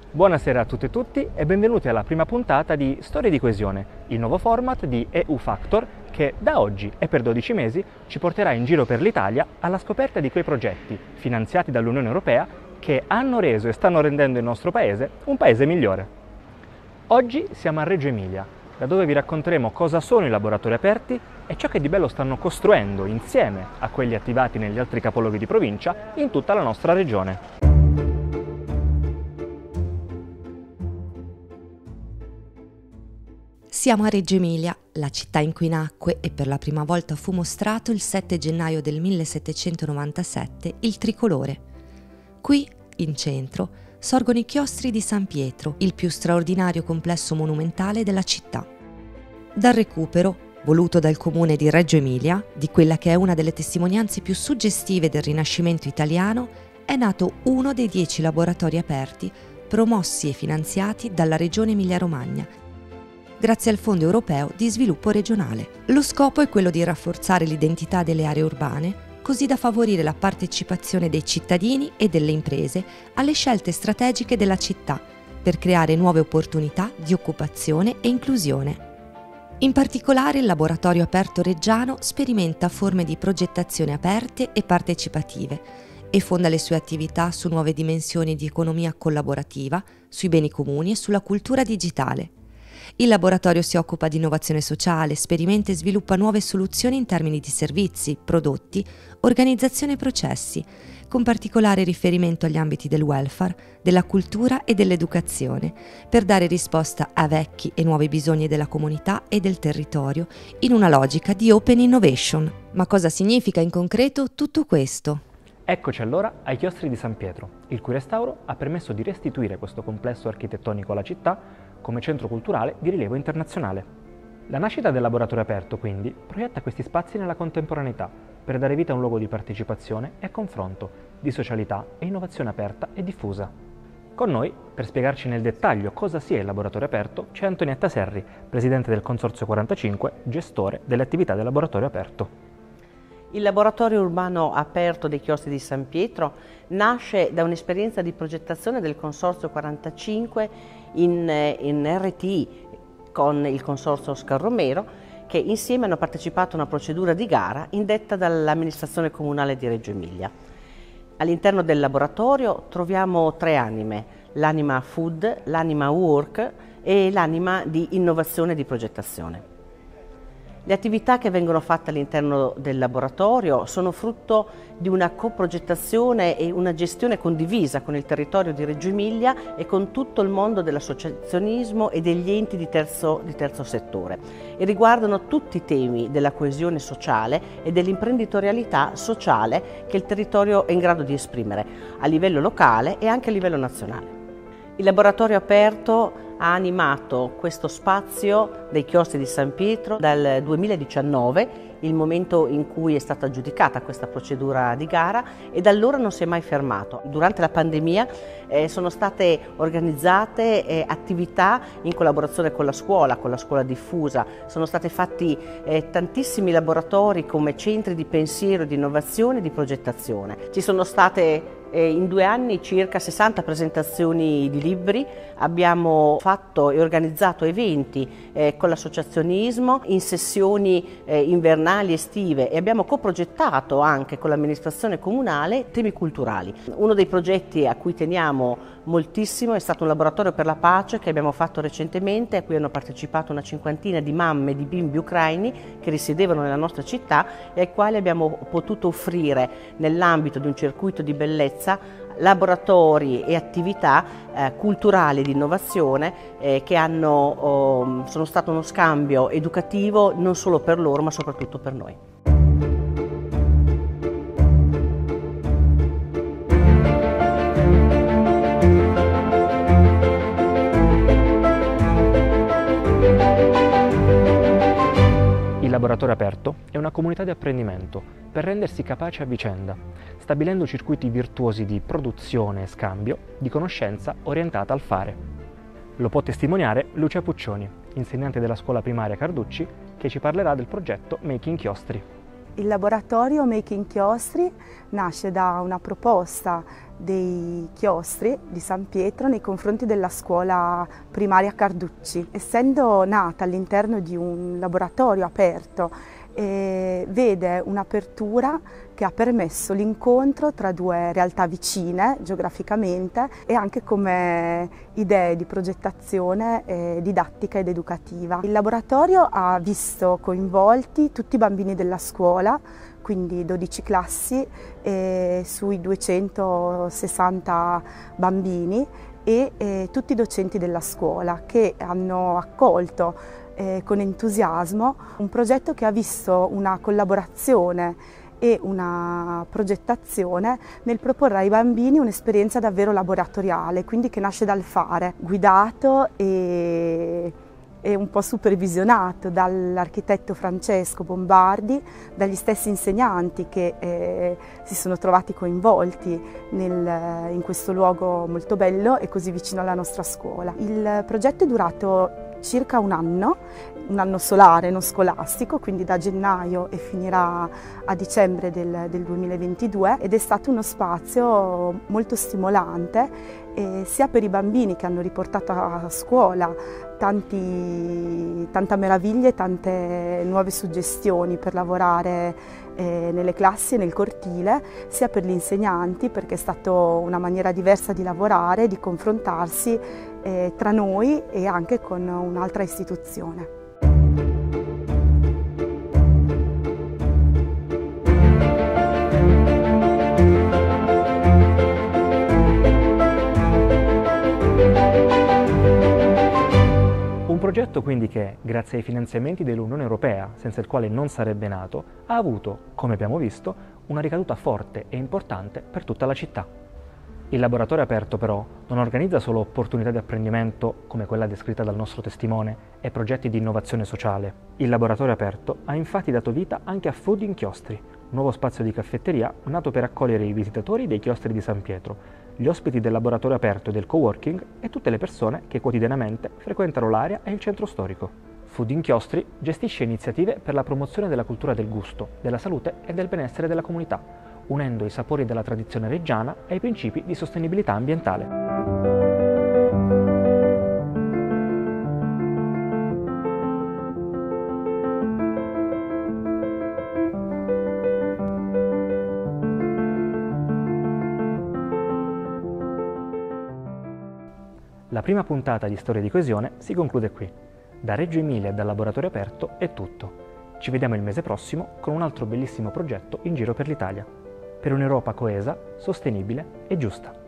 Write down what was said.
Buonasera a tutte e tutti e benvenuti alla prima puntata di Storie di Coesione, il nuovo format di EU Factor che da oggi e per 12 mesi ci porterà in giro per l'Italia alla scoperta di quei progetti finanziati dall'Unione Europea che hanno reso e stanno rendendo il nostro paese un paese migliore. Oggi siamo a Reggio Emilia, da dove vi racconteremo cosa sono i laboratori aperti e ciò che di bello stanno costruendo insieme a quelli attivati negli altri capoluoghi di provincia in tutta la nostra regione. Siamo a Reggio Emilia, la città in cui nacque e per la prima volta fu mostrato il 7 gennaio del 1797 il tricolore. Qui, in centro, sorgono i chiostri di San Pietro, il più straordinario complesso monumentale della città. Dal recupero, voluto dal comune di Reggio Emilia, di quella che è una delle testimonianze più suggestive del Rinascimento italiano, è nato uno dei 10 laboratori aperti promossi e finanziati dalla Regione Emilia-Romagna, grazie al Fondo Europeo di Sviluppo Regionale. Lo scopo è quello di rafforzare l'identità delle aree urbane, così da favorire la partecipazione dei cittadini e delle imprese alle scelte strategiche della città, per creare nuove opportunità di occupazione e inclusione. In particolare, il Laboratorio Aperto Reggiano sperimenta forme di progettazione aperte e partecipative e fonda le sue attività su nuove dimensioni di economia collaborativa, sui beni comuni e sulla cultura digitale. Il laboratorio si occupa di innovazione sociale, sperimenta e sviluppa nuove soluzioni in termini di servizi, prodotti, organizzazione e processi, con particolare riferimento agli ambiti del welfare, della cultura e dell'educazione, per dare risposta a vecchi e nuovi bisogni della comunità e del territorio in una logica di open innovation. Ma cosa significa in concreto tutto questo? Eccoci allora ai chiostri di San Pietro, il cui restauro ha permesso di restituire questo complesso architettonico alla città come centro culturale di rilievo internazionale. La nascita del laboratorio aperto, quindi, proietta questi spazi nella contemporaneità per dare vita a un luogo di partecipazione e confronto, di socialità e innovazione aperta e diffusa. Con noi, per spiegarci nel dettaglio cosa sia il laboratorio aperto, c'è Antonietta Serri, presidente del Consorzio 45, gestore delle attività del laboratorio aperto. Il laboratorio urbano aperto dei chiostri di San Pietro nasce da un'esperienza di progettazione del Consorzio 45 in RTI con il Consorzio Oscar Romero, che insieme hanno partecipato a una procedura di gara indetta dall'amministrazione comunale di Reggio Emilia. All'interno del laboratorio troviamo 3 anime: l'anima food, l'anima work e l'anima di innovazione e di progettazione. Le attività che vengono fatte all'interno del laboratorio sono frutto di una coprogettazione e una gestione condivisa con il territorio di Reggio Emilia e con tutto il mondo dell'associazionismo e degli enti di terzo settore, e riguardano tutti i temi della coesione sociale e dell'imprenditorialità sociale che il territorio è in grado di esprimere a livello locale e anche a livello nazionale. Il laboratorio aperto ha animato questo spazio dei chiostri di San Pietro dal 2019, il momento in cui è stata aggiudicata questa procedura di gara, e da allora non si è mai fermato. Durante la pandemia sono state organizzate attività in collaborazione con la scuola diffusa, sono stati fatti tantissimi laboratori come centri di pensiero, di innovazione e di progettazione. Ci sono state in 2 anni circa 60 presentazioni di libri, abbiamo fatto e organizzato eventi con l'associazionismo in sessioni invernali estive, e abbiamo coprogettato anche con l'amministrazione comunale temi culturali. Uno dei progetti a cui teniamo moltissimo è stato un laboratorio per la pace che abbiamo fatto recentemente, a cui hanno partecipato una 50ina di mamme di bimbi ucraini che risiedevano nella nostra città e ai quali abbiamo potuto offrire, nell'ambito di un circuito di bellezza, laboratori e attività culturali di innovazione che sono stato uno scambio educativo non solo per loro ma soprattutto per noi. Il laboratorio aperto è una comunità di apprendimento per rendersi capaci a vicenda, stabilendo circuiti virtuosi di produzione e scambio di conoscenza orientata al fare. Lo può testimoniare Lucia Puccioni, insegnante della scuola primaria Carducci, che ci parlerà del progetto Making Chiostri. Il laboratorio Make Inchiostri nasce da una proposta dei chiostri di San Pietro nei confronti della scuola primaria Carducci. Essendo nata all'interno di un laboratorio aperto, vede un'apertura che ha permesso l'incontro tra due realtà vicine geograficamente e anche come idee di progettazione didattica ed educativa. Il laboratorio ha visto coinvolti tutti i bambini della scuola, quindi 12 classi sui 260 bambini e tutti i docenti della scuola che hanno accolto con entusiasmo un progetto che ha visto una collaborazione e una progettazione nel proporre ai bambini un'esperienza davvero laboratoriale, quindi che nasce dal fare, guidato e un po' supervisionato dall'architetto Francesco Bombardi, dagli stessi insegnanti che si sono trovati coinvolti in questo luogo molto bello e così vicino alla nostra scuola. Il progetto è durato circa un anno solare, non scolastico, quindi da gennaio e finirà a dicembre del 2022 ed è stato uno spazio molto stimolante sia per i bambini che hanno riportato a scuola tanta meraviglia e tante nuove suggestioni per lavorare nelle classi e nel cortile, sia per gli insegnanti perché è stata una maniera diversa di lavorare, di confrontarsi tra noi e anche con un'altra istituzione. Un progetto quindi che, grazie ai finanziamenti dell'Unione Europea, senza il quale non sarebbe nato, ha avuto, come abbiamo visto, una ricaduta forte e importante per tutta la città. Il laboratorio aperto però non organizza solo opportunità di apprendimento come quella descritta dal nostro testimone e progetti di innovazione sociale. Il laboratorio aperto ha infatti dato vita anche a Food Inchiostri, nuovo spazio di caffetteria nato per accogliere i visitatori dei chiostri di San Pietro, gli ospiti del laboratorio aperto e del coworking e tutte le persone che quotidianamente frequentano l'area e il centro storico. Food Inchiostri gestisce iniziative per la promozione della cultura del gusto, della salute e del benessere della comunità, unendo i sapori della tradizione reggiana ai principi di sostenibilità ambientale. La prima puntata di Storie di Coesione si conclude qui. Da Reggio Emilia e dal Laboratorio Aperto è tutto. Ci vediamo il mese prossimo con un altro bellissimo progetto in giro per l'Italia, per un'Europa coesa, sostenibile e giusta.